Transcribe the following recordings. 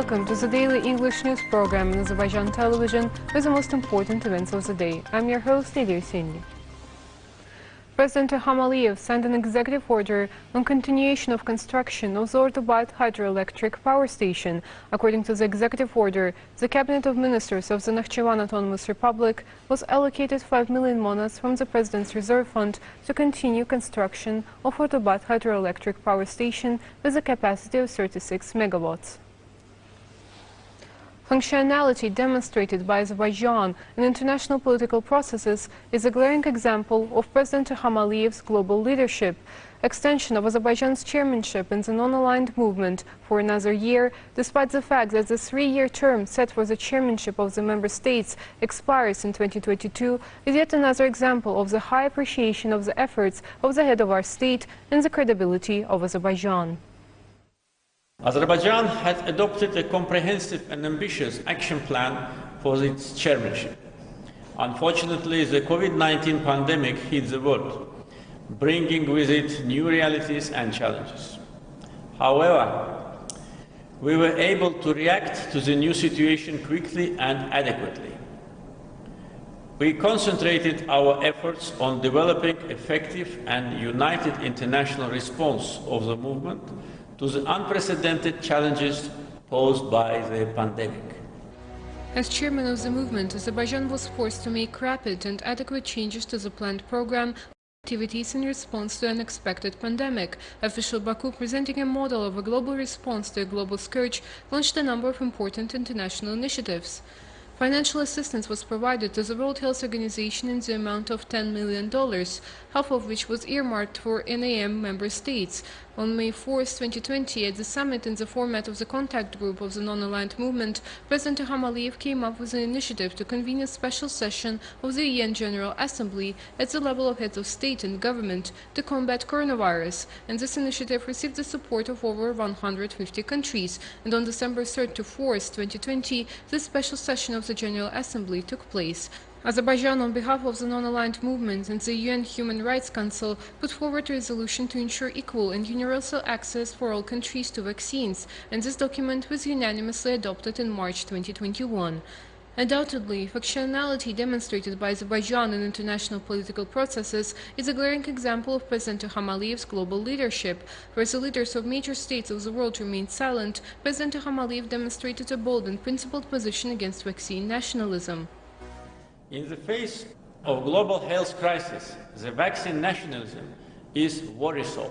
Welcome to the daily English news program on Azərbaycan Television with the most important events of the day. I'm your host, Ilham. President İlham Aliyev signed an executive order on continuation of construction of the Ordubat hydroelectric power station. According to the executive order, the Cabinet of Ministers of the Nakhchivan Autonomous Republic was allocated 5 million monas from the President's Reserve Fund to continue construction of Ordubat hydroelectric power station with a capacity of 36 megawatts. Functionality demonstrated by Azerbaijan in international political processes is a glaring example of President İlham Aliyev's global leadership. Extension of Azerbaijan's chairmanship in the non-aligned movement for another year, despite the fact that the 3-year term set for the chairmanship of the member states expires in 2022, is yet another example of the high appreciation of the efforts of the head of our state and the credibility of Azerbaijan. Azerbaijan has adopted a comprehensive and ambitious action plan for its chairmanship. Unfortunately, the COVID-19 pandemic hit the world, bringing with it new realities and challenges. However, we were able to react to the new situation quickly and adequately. We concentrated our efforts on developing effective and united international response of the movement to the unprecedented challenges posed by the pandemic. As chairman of the movement, Azerbaijan was forced to make rapid and adequate changes to the planned program activities in response to an unexpected pandemic. Official Baku, presenting a model of a global response to a global scourge, launched a number of important international initiatives. Financial assistance was provided to the World Health Organization in the amount of $10 million, half of which was earmarked for NAM member states. On May 4, 2020, at the summit in the format of the contact group of the non-aligned movement, President İlham Aliyev came up with an initiative to convene a special session of the UN General Assembly at the level of heads of state and government to combat coronavirus, and this initiative received the support of over 150 countries. And on December 3 to 4, 2020, this special session of the General Assembly took place. Azerbaijan, on behalf of the non-aligned movement and the UN Human Rights Council, put forward a resolution to ensure equal and universal access for all countries to vaccines, and this document was unanimously adopted in March 2021. Undoubtedly, functionality demonstrated by Azerbaijan in international political processes is a glaring example of President İlham Aliyev's global leadership. Whereas the leaders of major states of the world remained silent, President İlham Aliyev demonstrated a bold and principled position against vaccine nationalism. In the face of global health crisis, the vaccine nationalism is worrisome.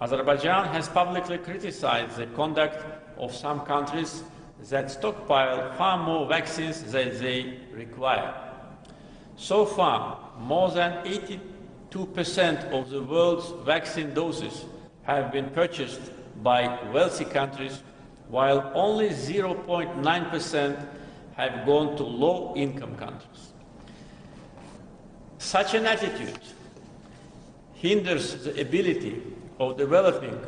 Azerbaijan has publicly criticized the conduct of some countries that stockpile far more vaccines than they require. So far, more than 82% of the world's vaccine doses have been purchased by wealthy countries, while only 0.9% have gone to low-income countries. Such an attitude hinders the ability of developing,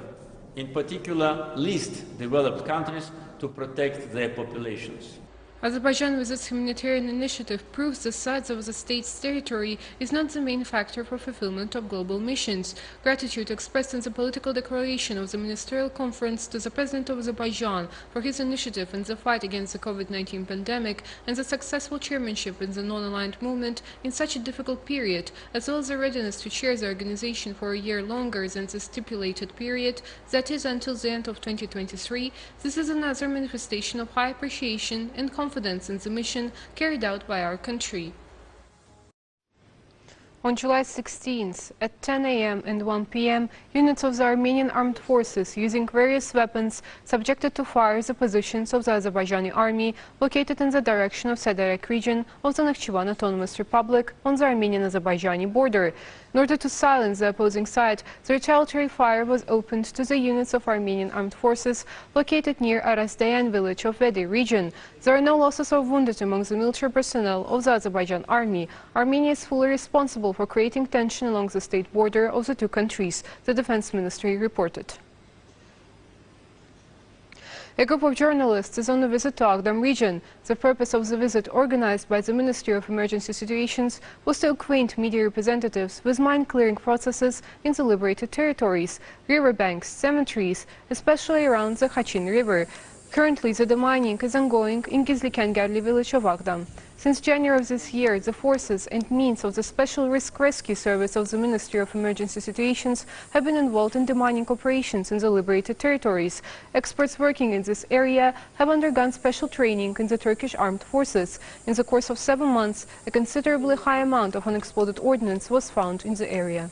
in particular least developed countries, to protect their populations. Azerbaijan, with its humanitarian initiative, proves the size of the state's territory is not the main factor for fulfillment of global missions. Gratitude expressed in the political declaration of the Ministerial Conference to the President of Azerbaijan for his initiative in the fight against the COVID-19 pandemic and the successful chairmanship in the non-aligned movement in such a difficult period, as well as the readiness to chair the organization for a year longer than the stipulated period, that is, until the end of 2023, this is another manifestation of high appreciation and confidence in the mission carried out by our country. On July 16th, at 10 a.m. and 1 p.m., units of the Armenian armed forces using various weapons subjected to fire the positions of the Azerbaijani army located in the direction of Sederek region of the Nakhchivan Autonomous Republic on the Armenian-Azerbaijani border. In order to silence the opposing side, the retaliatory fire was opened to the units of Armenian armed forces located near Arasdayan village of Vedi region. There are no losses or wounded among the military personnel of the Azerbaijan army. Armenia is fully responsible for creating tension along the state border of the two countries, the Defense Ministry reported. A group of journalists is on a visit to Agdam region. The purpose of the visit, organized by the Ministry of Emergency Situations, was to acquaint media representatives with mine-clearing processes in the liberated territories, riverbanks, cemeteries, especially around the Kachin River. Currently, the demining is ongoing in Gizli-Kəngarli village of Ağdam. Since January of this year, the forces and means of the Special Risk Rescue Service of the Ministry of Emergency Situations have been involved in demining operations in the liberated territories. Experts working in this area have undergone special training in the Turkish armed forces. In the course of 7 months, a considerably high amount of unexploded ordnance was found in the area.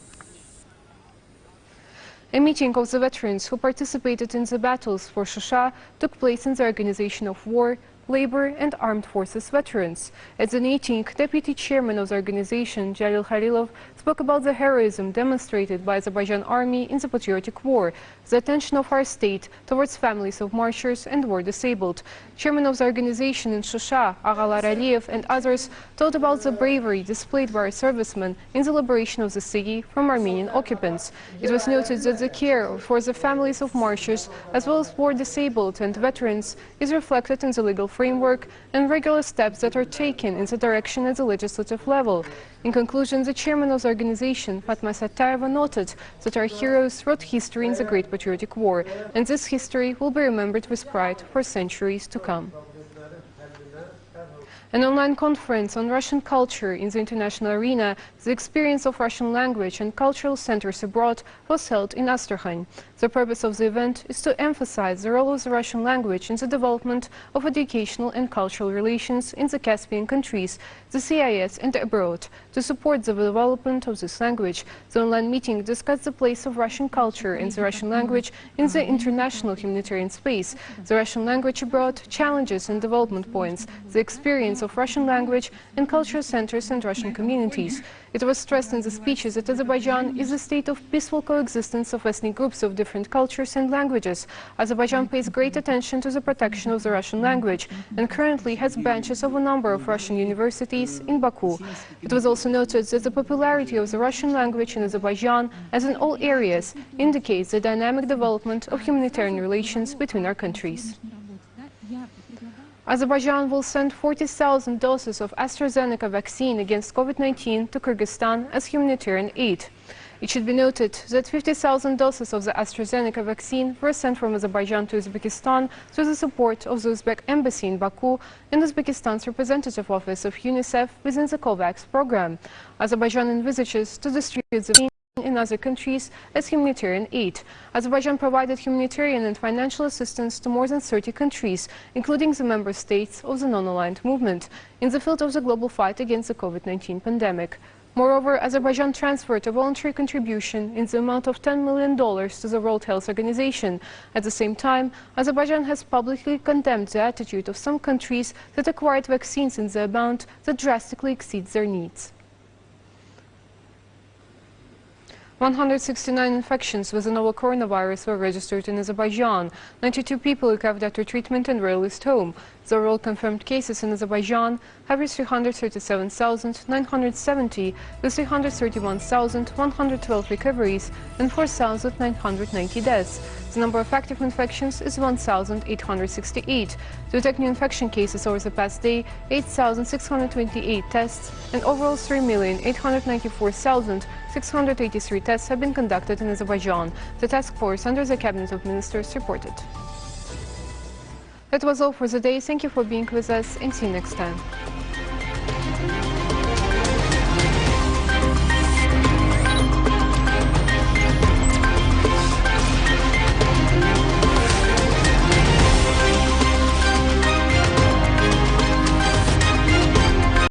A meeting of the veterans who participated in the battles for Shusha took place in the Organization of War, Labor and Armed Forces Veterans. At the meeting, Deputy Chairman of the organization, Jalil Khalilov, spoke about the heroism demonstrated by the Azerbaijan Army in the Patriotic War, the attention of our state towards families of martyrs and war disabled. Chairman of the organization in Shusha, Ağalar Aliyev, and others told about the bravery displayed by our servicemen in the liberation of the city from Armenian occupants. It was noted that the care for the families of martyrs, as well as war disabled and veterans, is reflected in the legal framework and regular steps that are taken in the direction at the legislative level. In conclusion, the chairman of the organization, Fatma Sattarova, noted that our heroes wrote history in the Great Patriotic War, and this history will be remembered with pride for centuries to come. An online conference on Russian culture in the international arena, the experience of Russian language and cultural centers abroad, was held in Astrakhan. The purpose of the event is to emphasize the role of the Russian language in the development of educational and cultural relations in the Caspian countries, the CIS and abroad. To support the development of this language, the online meeting discussed the place of Russian culture and the Russian language in the international humanitarian space, the Russian language abroad, challenges and development points, the experience of Russian language and cultural centers and Russian communities. It was stressed in the speeches that Azerbaijan is a state of peaceful coexistence of ethnic groups of different cultures and languages. Azerbaijan pays great attention to the protection of the Russian language and currently has branches of a number of Russian universities in Baku. It was also noted that the popularity of the Russian language in Azerbaijan, as in all areas, indicates the dynamic development of humanitarian relations between our countries. Azerbaijan will send 40,000 doses of AstraZeneca vaccine against COVID-19 to Kyrgyzstan as humanitarian aid. It should be noted that 50,000 doses of the AstraZeneca vaccine were sent from Azerbaijan to Uzbekistan through the support of the Uzbek embassy in Baku and Uzbekistan's representative office of UNICEF within the COVAX program. Azerbaijan envisages to distribute the vaccine in other countries as humanitarian aid. Azerbaijan provided humanitarian and financial assistance to more than 30 countries, including the member states of the non-aligned movement, in the field of the global fight against the COVID-19 pandemic. Moreover, Azerbaijan transferred a voluntary contribution in the amount of $10 million to the World Health Organization. At the same time, Azerbaijan has publicly condemned the attitude of some countries that acquired vaccines in the amount that drastically exceeds their needs. 169 infections with the novel coronavirus were registered in Azerbaijan. 92 people recovered after treatment and were released home. The overall confirmed cases in Azerbaijan have reached 337,970, with 331,112 recoveries and 4,990 deaths. The number of active infections is 1,868. To detect new infection cases over the past day, 8,628 tests and overall 3,894,683 tests have been conducted in Azerbaijan, the task force under the Cabinet of Ministers reported. That was all for the day. Thank you for being with us and see you next time.